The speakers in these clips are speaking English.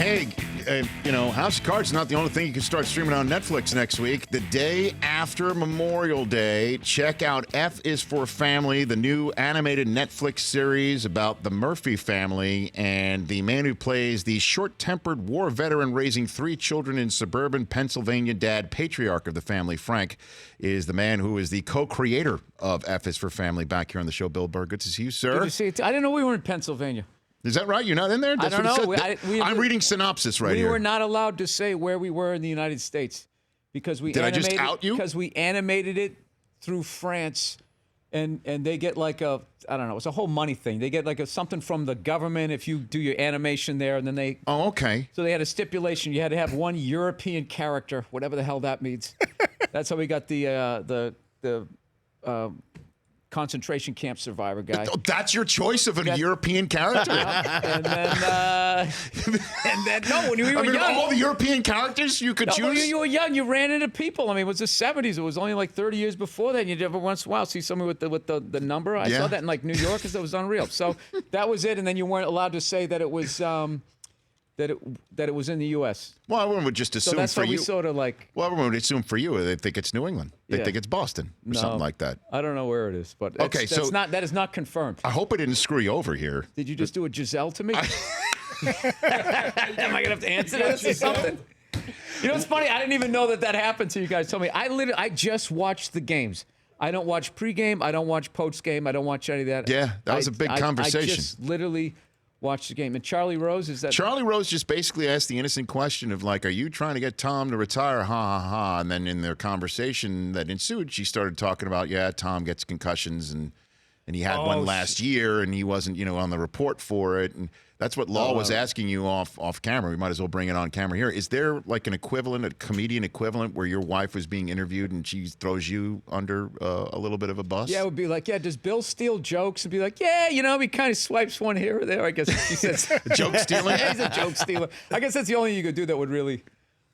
Hey, House of Cards is not the only thing you can start streaming on Netflix next week. The day after Memorial Day, check out F is for Family, the new animated Netflix series about the Murphy family and the man who plays the short-tempered war veteran raising 3 children in suburban Pennsylvania. Dad, patriarch of the family, Frank, is the man who is the co-creator of F is for Family. Back here on the show, Bill Burr. Good to see you, sir. Good to see you. I didn't know we were in Pennsylvania. Is that right? You're not in there? That's I don't know. I'm reading synopsis right here. We were not allowed to say where we were in the United States because we Did I just out you? Because we animated it through France, and they get like a, I don't know, it's a whole money thing. They get like something from the government if you do your animation there, and then they. Oh, okay. So they had a stipulation. You had to have one European character, whatever the hell that means. That's how we got the concentration camp survivor guy. That's your choice of a European character? And then when you were young. All the European characters you could choose? When you were young, you ran into people. I mean, it was the 70s. It was only like 30 years before that. You'd every once in a while see somebody with the number. I saw that in like New York because it was unreal. So that was it. And then you weren't allowed to say that it was that it was in the U.S. Well, everyone would just assume so that's for what you. We sort of like. Well, everyone would assume for you they think it's New England. They think it's Boston or something like that. I don't know where it is, but okay, that is not confirmed. I hope I didn't screw you over here. Did you just do a Giselle to me? Am I gonna have to answer this or something? You know what's funny? I didn't even know that happened till you guys told me. I just watched the games. I don't watch pregame. I don't watch postgame. I don't watch any of that. Yeah, that was a big conversation. I just literally watched the game. And Charlie Rose, is that... Charlie Rose just basically asked the innocent question of, like, are you trying to get Tom to retire? Ha, ha, ha. And then in their conversation that ensued, she started talking about, Tom gets concussions, and he had one last year, and he wasn't, on the report for it. And that's what Law was asking you off camera. We might as well bring it on camera here. Is there, like, a comedian equivalent, where your wife was being interviewed and she throws you under a little bit of a bus? Yeah, it would be like, does Bill steal jokes? And be like, he kind of swipes one here or there, I guess. She says, joke stealing? Yeah, he's a joke stealer. I guess that's the only thing you could do that would really...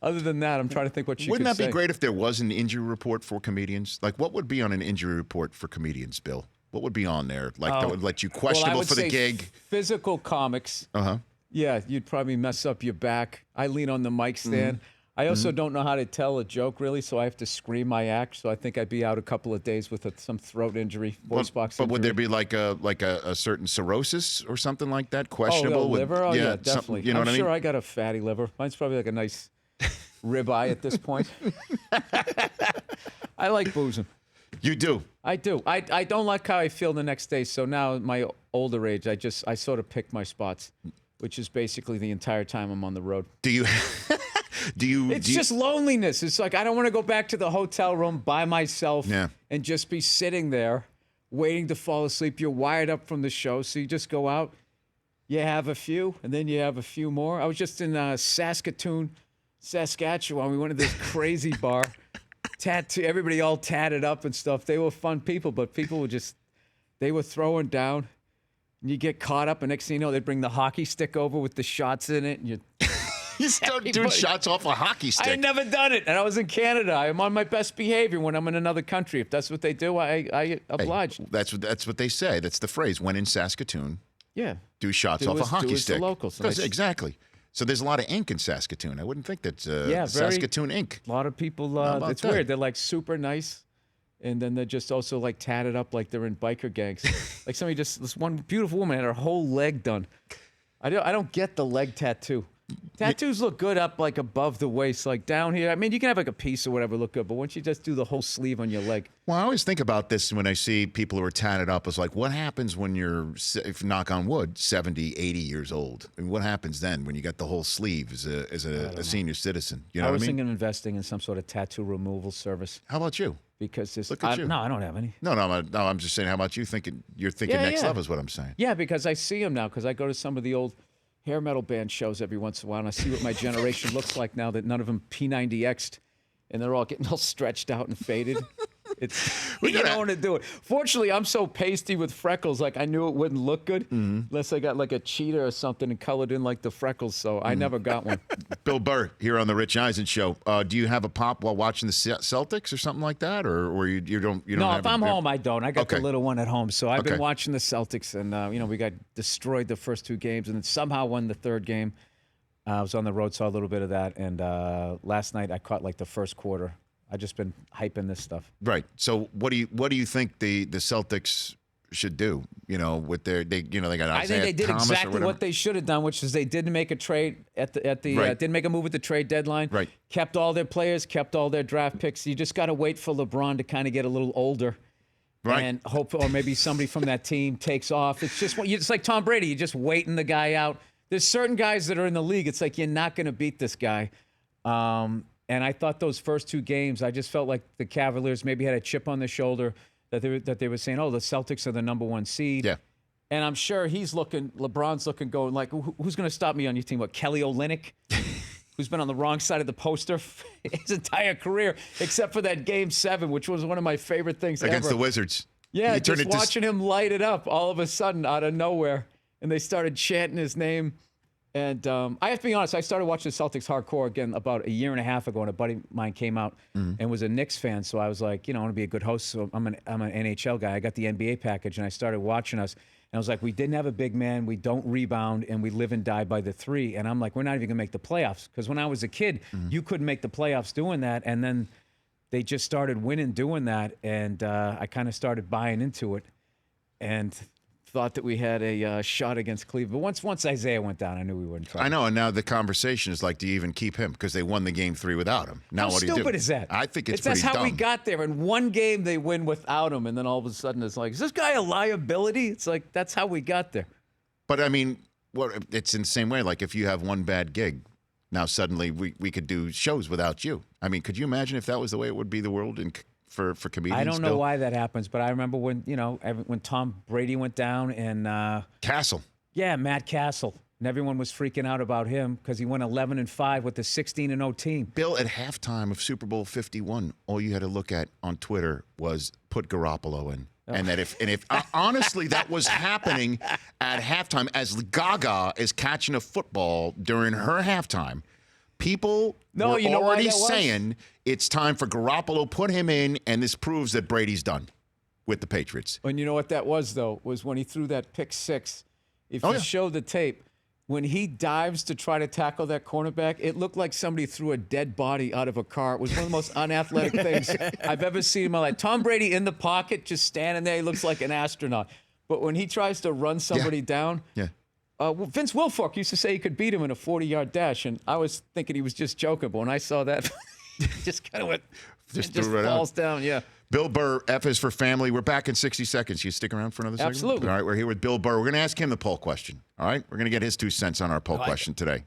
Other than that, I'm trying to think what she Wouldn't could that be say. great if there was an injury report for comedians? Like, what would be on an injury report for comedians, Bill? What would be on there? Like, that would let you questionable for the gig? Physical comics. Uh-huh. Yeah, you'd probably mess up your back. I lean on the mic stand. I also don't know how to tell a joke, really, so I have to scream my act. So I think I'd be out a couple of days with some throat injury, voice box injury. But would there be like a certain cirrhosis or something like that? Questionable? Liver? Oh, yeah, definitely. You know what I mean? I'm sure I got a fatty liver. Mine's probably like a nice ribeye at this point. I like boozing. You do? I do. I don't like how I feel the next day. So now, at my older age, I sort of pick my spots, which is basically the entire time I'm on the road. Do you? It's just loneliness. It's like I don't want to go back to the hotel room by myself and just be sitting there waiting to fall asleep. You're wired up from the show, so you just go out. You have a few, and then you have a few more. I was just in Saskatoon, Saskatchewan. We went to this crazy bar. Everybody all tatted up and stuff. They were fun people, but people were they were throwing down. And you get caught up, and next thing you know, they bring the hockey stick over with the shots in it, and you start doing shots off a hockey stick. I never done it, and I was in Canada. I'm on my best behavior when I'm in another country. If that's what they do, I oblige. Hey, that's what they say. That's the phrase. When in Saskatoon, do shots off a hockey stick. The locals. Exactly. So there's a lot of ink in Saskatoon. I wouldn't think that's Saskatoon ink. A lot of people. It's weird. They're like super nice, and then they're just also like tatted up like they're in biker gangs. Like this one beautiful woman had her whole leg done. I don't get the leg tattoo. Tattoos look good up like above the waist, like down here. I mean, you can have like a piece or whatever look good, but once you just do the whole sleeve on your leg. Well, I always think about this when I see people who are tatted up. It's like, what happens when you're, if knock on wood, 70, 80 years old? I mean, what happens then when you got the whole sleeve as a senior citizen? You know what I mean? I was thinking of investing in some sort of tattoo removal service. How about you? Because look at you. No, I don't have any. No, I'm just saying, how about you thinking? You're thinking next level is what I'm saying. Yeah, because I see them now, because I go to some of the old hair metal band shows every once in a while, and I see what my generation looks like now that none of them P90X'd, and they're all getting all stretched out and faded. You don't want to do it. Fortunately, I'm so pasty with freckles, like I knew it wouldn't look good unless I got like a cheetah or something and colored in like the freckles, so I never got one. Bill Burr here on the Rich Eisen Show. Do you have a pop while watching the Celtics or something like that, or you don't? You don't. No, have if I'm home, I don't. I got the little one at home, so I've been watching the Celtics, and we got destroyed the first 2 games, and then somehow won the 3rd game. I was on the road, saw a little bit of that, and last night I caught like the first quarter. I've just been hyping this stuff. Right. So what do you think the Celtics should do? You know, with they got Isaiah I think they did Thomas exactly what they should have done, which is they didn't make a trade didn't make a move at the trade deadline. Right. Kept all their players, kept all their draft picks. You just got to wait for LeBron to kind of get a little older. Right. And hope, or maybe somebody from that team takes off. It's like Tom Brady. You're just waiting the guy out. There's certain guys that are in the league. It's like you're not going to beat this guy. And I thought those first two games, I just felt like the Cavaliers maybe had a chip on their shoulder that they were saying, oh, the Celtics are the number one seed. Yeah. And I'm sure LeBron's looking, going like, who's going to stop me on your team? What, Kelly Olynyk? Who's been on the wrong side of the poster his entire career, except for that Game 7, which was one of my favorite things against ever. the Wizards. Yeah, just watching him light it up all of a sudden out of nowhere. And they started chanting his name. And I have to be honest, I started watching the Celtics hardcore again about a year and a half ago, and a buddy of mine came out and was a Knicks fan. So I was like, I want to be a good host. So I'm an NHL guy. I got the NBA package, and I started watching us. And I was like, we didn't have a big man, we don't rebound, and we live and die by the three. And I'm like, we're not even going to make the playoffs. Because when I was a kid, you couldn't make the playoffs doing that. And then they just started winning doing that. And I kind of started buying into it and thought that we had a shot against Cleveland. But once Isaiah went down, I knew we wouldn't try. I know, and now the conversation is like, do you even keep him? Because they won the Game 3 without him. Now How what do you do? stupid is that? I think it's pretty That's how dumb. we got there. In one game, they win without him, and then all of a sudden it's like, is this guy a liability? It's like, that's how we got there. But, I mean, it's in the same way. Like, if you have one bad gig, now suddenly we could do shows without you. I mean, could you imagine if that was the way it would be the world for comedians? I don't know Bill? why that happens, but I remember when, when Tom Brady went down and Castle. Yeah, Matt Castle. And everyone was freaking out about him because he went 11-5 with the 16-0 team. Bill, at halftime of Super Bowl 51, all you had to look at on Twitter was put Garoppolo in. Oh. And if honestly that was happening at halftime as Gaga is catching a football during her halftime, people were already saying it's time for Garoppolo, put him in, and this proves that Brady's done with the Patriots. And you know what that was, though, was when he threw that pick six. If you show the tape, when he dives to try to tackle that cornerback, it looked like somebody threw a dead body out of a car. It was one of the most unathletic things I've ever seen in my life. Tom Brady in the pocket, just standing there, he looks like an astronaut. But when he tries to run somebody down, Vince Wilfork used to say he could beat him in a 40-yard dash, and I was thinking he was just joking. But when I saw that, just kind of went, just falls down. Yeah. Bill Burr, F is for family. We're back in 60 seconds. You stick around for another second? Absolutely. All right, we're here with Bill Burr. We're going to ask him the poll question. All right? We're going to get his 2 cents on our poll question today.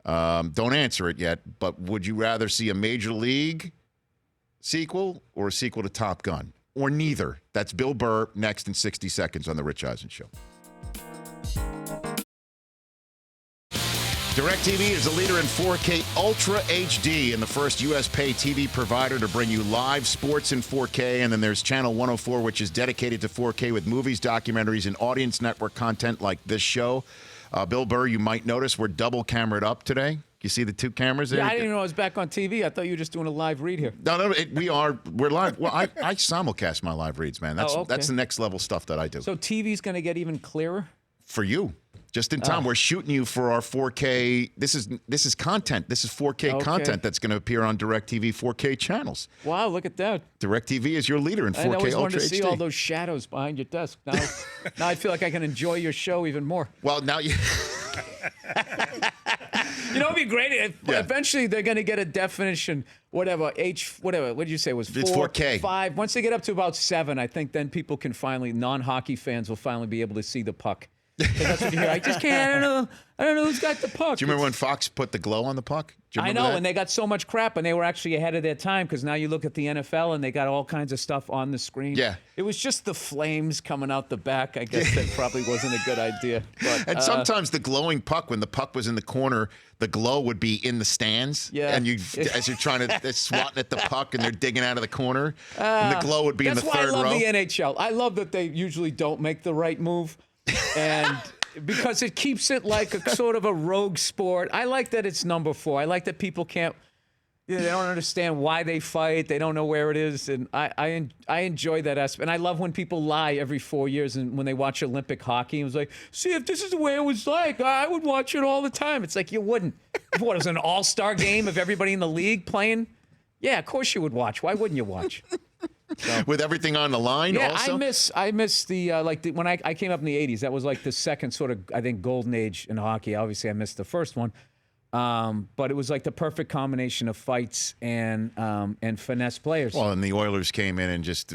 Don't answer it yet, but would you rather see a Major League sequel or a sequel to Top Gun? Or neither? That's Bill Burr next in 60 seconds on The Rich Eisen Show. DirecTV is a leader in 4K Ultra HD and the first U.S. pay TV provider to bring you live sports in 4K. And then there's Channel 104, which is dedicated to 4K with movies, documentaries, and audience network content like this show. Bill Burr, you might notice we're double camered up today. You see the 2 cameras there? Yeah, I didn't even know I was back on TV. I thought you were just doing a live read here. No, we're live. Well, I simulcast my live reads, man. That's the next level stuff that I do. So TV's going to get even clearer? For you. Just in time. We're shooting you for our 4K. This is content. This is 4K content that's going to appear on DirecTV 4K channels. Wow, look at that. DirecTV is your leader in 4K Ultra HD. I always wanted to see all those shadows behind your desk. Now I feel like I can enjoy your show even more. Well, now you... You know, it'd be great if eventually they're going to get a definition, whatever, what did you say it was? 4, it's 4K. 5. Once they get up to about 7, I think then people can finally, non-hockey fans will finally be able to see the puck. That's what you hear. I just can't. I don't know who's got the puck. Do you remember when Fox put the glow on the puck? I know, and they got so much crap, and they were actually ahead of their time because now you look at the NFL and they got all kinds of stuff on the screen. Yeah. It was just the flames coming out the back. I guess that probably wasn't a good idea. But, and sometimes the glowing puck, when the puck was in the corner, the glow would be in the stands. Yeah. And as you're trying to, they're swatting at the puck and they're digging out of the corner, and the glow would be in the third row. That's why I love the NHL. I love that they usually don't make the right move. And because it keeps it like a sort of a rogue sport. I like that it's number 4. I like that people can't Yeah, they don't understand why they fight. They don't know where it is, and I enjoy that aspect. And I love when people lie every 4 years, and when they watch Olympic hockey, it was like, see, if this is the way it was like, I would watch it all the time. It's like you wouldn't. What, it was an all-star game of everybody in the league playing? Yeah, of course you would watch. Why wouldn't you watch? So. With everything on the line, yeah, also? I miss the when I came up in the 80s, that was like the second sort of, I think, golden age in hockey. Obviously, I missed the first one. But it was like the perfect combination of fights and finesse players. Well, and the Oilers came in and just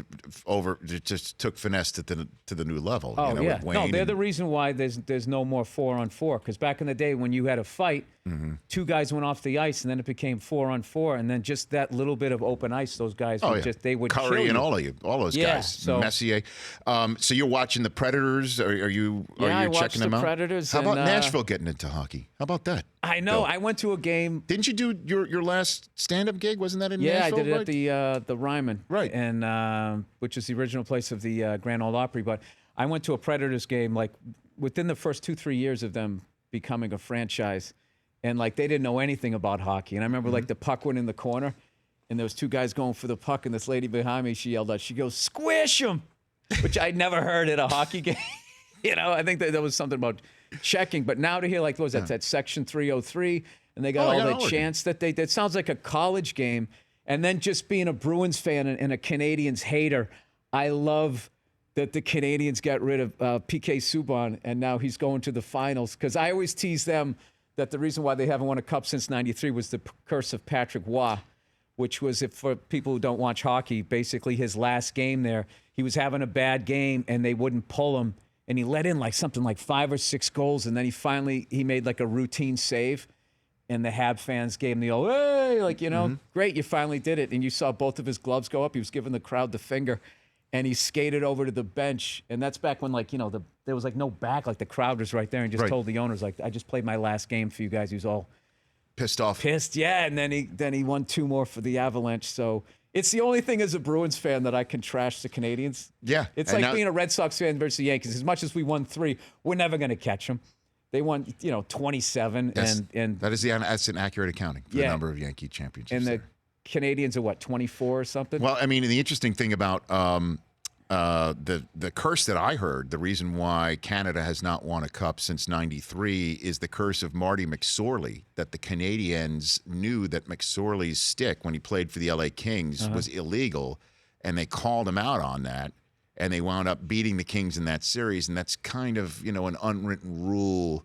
took finesse to the new level. Oh, you know, yeah. with Wayne They're the reason why there's no more 4-on-4. Because back in the day when you had a fight, two guys went off the ice, and then it became 4-on-4, and then just that little bit of open ice, those guys they would Curry kill you. and all those guys. So, Messier. So you're watching the Predators? Are you checking them out? Predators. How about Nashville getting into hockey? How about that? I know. Bill? I went to a game. Didn't you do your last stand-up gig? Wasn't that in Nashville? Yeah, I did it right? at the Ryman, right, and which is the original place of the Grand Ole Opry. But I went to a Predators game like within the first 2-3 years of them becoming a franchise, and like they didn't know anything about hockey. And I remember like the puck went in the corner, and there was two guys going for the puck, and this lady behind me, she yelled out, she goes, "Squish him," which I'd never heard at a hockey game. You know, I think that there was something about checking. But now to hear like, what was that Section 303, and they got all the chants that they did. Sounds like a college game. And then just being a Bruins fan and a Canadiens hater, I love that the Canadiens got rid of PK Subban, and now he's going to the finals. Because I always tease them that the reason why they haven't won a cup since '93 was the curse of Patrick Roy, which was, if for people who don't watch hockey, basically his last game there, he was having a bad game, and they wouldn't pull him. And he let in like something like 5 or 6 goals, and then he made like a routine save, and the Hab fans gave him the old, hey, like, you know, great, you finally did it. And you saw both of his gloves go up. He was giving the crowd the finger, and he skated over to the bench. And that's back when, like, you know, there was like no back, like the crowd was right there, and just told the owners, like, I just played my last game for you guys. He was all pissed off. Yeah. And then he won 2 more for the Avalanche. So it's the only thing as a Bruins fan that I can trash the Canadiens. Yeah. It's like being a Red Sox fan versus the Yankees. As much as we won 3, we're never going to catch them. They won, 27. Yes. And that's an accurate accounting for the number of Yankee championships. And the Canadiens are what, 24 or something? Well, I mean, the interesting thing about the curse that I heard, the reason why Canada has not won a cup since '93 is the curse of Marty McSorley, that the Canadiens knew that McSorley's stick when he played for the LA Kings was illegal, and they called him out on that, and they wound up beating the Kings in that series, and that's kind of, an unwritten rule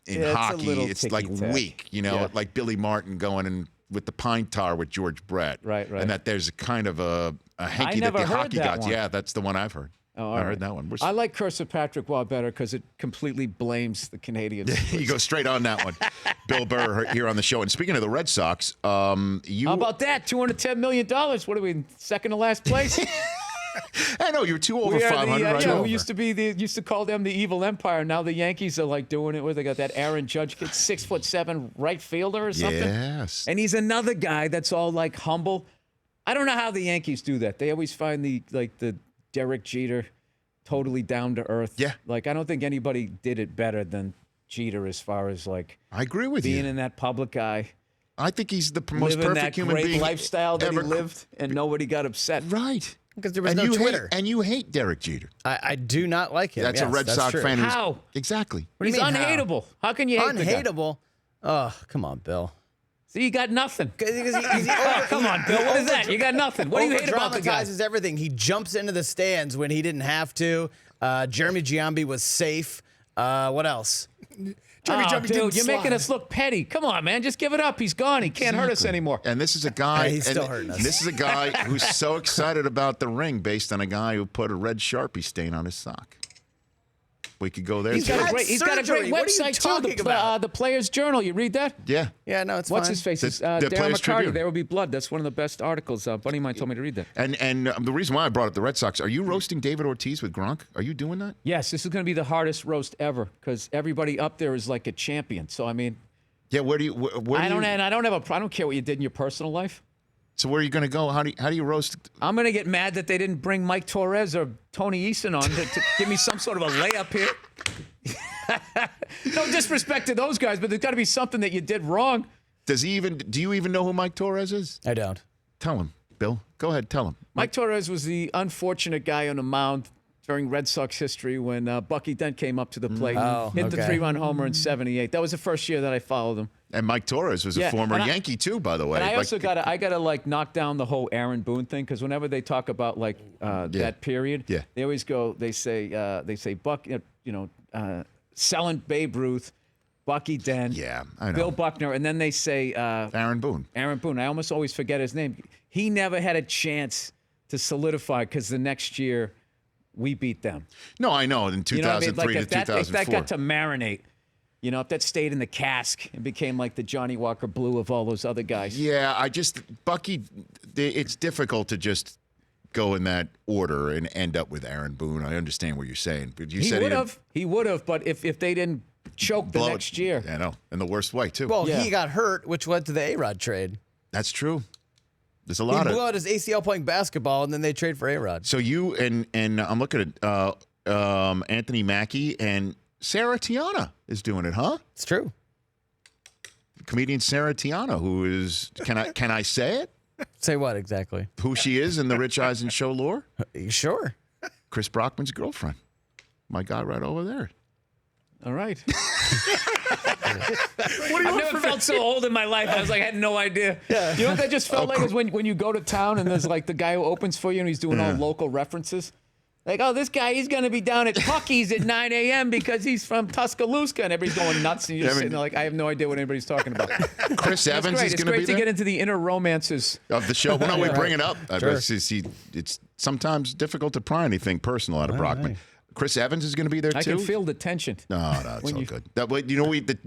in hockey. It's like weak, like Billy Martin going and with the pine tar with George Brett. Right. And that there's a kind of a hanky that the hockey gods. Yeah, that's the one I've heard. Oh, I heard that one. I like Curse of Patrick Roy better because it completely blames the Canadiens. You go straight on that one. Bill Burr here on the show. And speaking of the Red Sox, how about that? $210 million. What are we, second to last place? I know you're 2 over 500. Right we used to call them the evil empire. Now the Yankees are like doing it where they got that Aaron Judge kid, 6'7" right fielder or something. Yes. And he's another guy that's all like humble. I don't know how the Yankees do that. They always find the Derek Jeter, totally down to earth. Yeah. Like I don't think anybody did it better than Jeter as far as like I agree with you. Being in that public eye. I think he's the most perfect human being. Living that great lifestyle that ever. he lived, and nobody got upset. Right. Because there was no Twitter. And you hate Derek Jeter. I do not like him. That's a Red Sox fan. How? Exactly. He's unhateable. How can you hate the guy? Unhateable? Oh, come on, Bill. See, you got nothing. Come on, Bill. What is that? You got nothing. What do you hate about the guy? Dramatizes everything. He jumps into the stands when he didn't have to. Jeremy Giambi was safe. What else? Dude, you're making us look petty. Come on, man. Just give it up. He's gone. He can't hurt us anymore. And this is a guy. He's still hurting us. This is a guy who's so excited about the ring based on a guy who put a red Sharpie stain on his sock. We could go there. He's got a great website too. The Players Journal. You read that? Yeah. Yeah. No, it's What's fine. his face? The Darren Players McCarty. Tribune. There Will Be Blood. That's one of the best articles. A buddy of mine told me to read that. And the reason why I brought up the Red Sox, are you roasting David Ortiz with Gronk? Are you doing that? Yes. This is going to be the hardest roast ever because everybody up there is like a champion. So I mean. Yeah. Where do you? I don't care what you did in your personal life. So where are you going to go? How do you roast? I'm going to get mad that they didn't bring Mike Torres or Tony Eisen on to give me some sort of a layup here. No disrespect to those guys, but there's got to be something that you did wrong. Do you even know who Mike Torres is? I don't. Tell him, Bill. Go ahead, tell him. Mike Torres was the unfortunate guy on the mound during Red Sox history when Bucky Dent came up to the plate, hit the 3-run homer in '78. That was the first year that I followed him. And Mike Torres was a former Yankee too, by the way. And I also gotta like knock down the whole Aaron Boone thing, because whenever they talk about like that period, they always go. They say Buck, selling Babe Ruth, Bucky Dent, I know. Bill Buckner, and then they say Aaron Boone. Aaron Boone. I almost always forget his name. He never had a chance to solidify because the next year we beat them. No, I know. In 2003 to 2004. If that got to marinate, if that stayed in the cask and became like the Johnny Walker Blue of all those other guys. Yeah, Bucky, it's difficult to just go in that order and end up with Aaron Boone. I understand what you're saying. But He would have, but if they didn't choke the next year. I know, in the worst way, too. Well, he got hurt, which led to the A-Rod trade. That's true. There's a lot He blew out his ACL playing basketball, and then they trade for A-Rod. So you and I'm looking at Anthony Mackie, and Sarah Tiana is doing it, huh? It's true. Comedian Sarah Tiana, who is, can I say it? Say what exactly? Who she is in the Rich Eisen show lore? Sure. Chris Brockman's girlfriend. My guy right over there. All right. I've never felt so old in my life. I had no idea. Yeah. You know what that just felt like is when you go to town and there's like the guy who opens for you and he's doing all local references. Like, oh, this guy, he's going to be down at Pucky's at 9 a.m. because he's from Tuscaloosa, and everybody's going nuts, and you're just sitting there like, I have no idea what anybody's talking about. Chris Evans is going to be there? It's great to get into the inner romances of the show. Well, no, we bring it up. Sure. It's sometimes difficult to pry anything personal out of Brockman. Right. Chris Evans is going to be there too. I can feel the tension. No, it's all good. You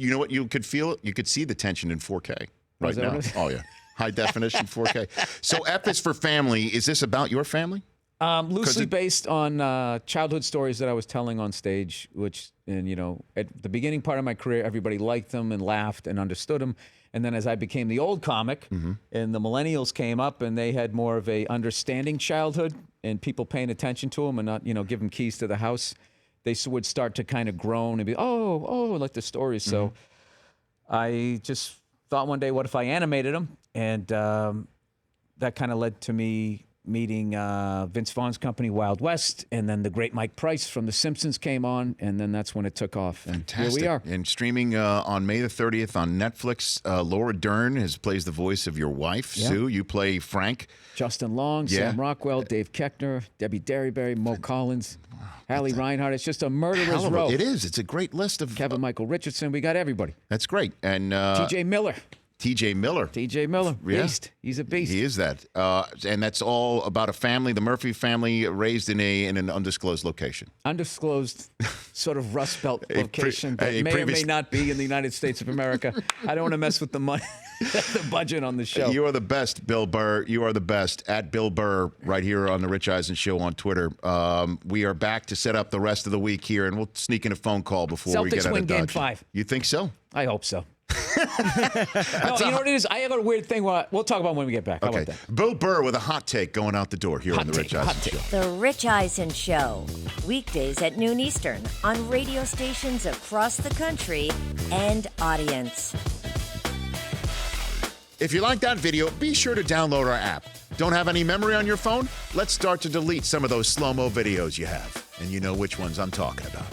know what you could feel? You could see the tension in 4K right now. Oh yeah, high definition 4K. So F is for family. Is this about your family? Loosely based on childhood stories that I was telling on stage, at the beginning part of my career, everybody liked them and laughed and understood them. And then as I became the old comic and the millennials came up and they had more of a understanding childhood and people paying attention to them and not, give them keys to the house, they would start to kind of groan and be, like the stories. So I just thought one day, what if I animated them? And that kind of led to me meeting Vince Vaughn's company, Wild West, and then the great Mike Price from The Simpsons came on, and then that's when it took off. Fantastic. Here we are. And streaming on May the 30th on Netflix, Laura Dern plays the voice of your wife, Sue. You play Frank. Justin Long, Sam Rockwell, Dave Koechner, Debbie Derryberry, Mo Collins, Hallie Reinhart. It's just a murderer's row. It is. It's a great list of... Kevin Michael Richardson. We got everybody. That's great. And T.J. Miller. T.J. Miller. Beast. He's a beast. He is that. And that's all about a family, the Murphy family, raised in an undisclosed location. Undisclosed sort of Rust Belt location that may or may not be in the United States of America. I don't want to mess with the money, the budget on the show. You are the best, Bill Burr. You are the best. At Bill Burr right here on the Rich Eisen Show on Twitter. We are back to set up the rest of the week here, and we'll sneak in a phone call before we get out of Dodge. Celtics win Game 5. You think so? I hope so. No, you know what it is? I got a weird thing. We'll talk about when we get back. How about that? Bill Burr with a hot take going out the door here on the Rich Eisen Show. The Rich Eisen Show. Weekdays at noon Eastern on radio stations across the country and audience. If you like that video, be sure to download our app. Don't have any memory on your phone? Let's start to delete some of those slow-mo videos you have. And you know which ones I'm talking about.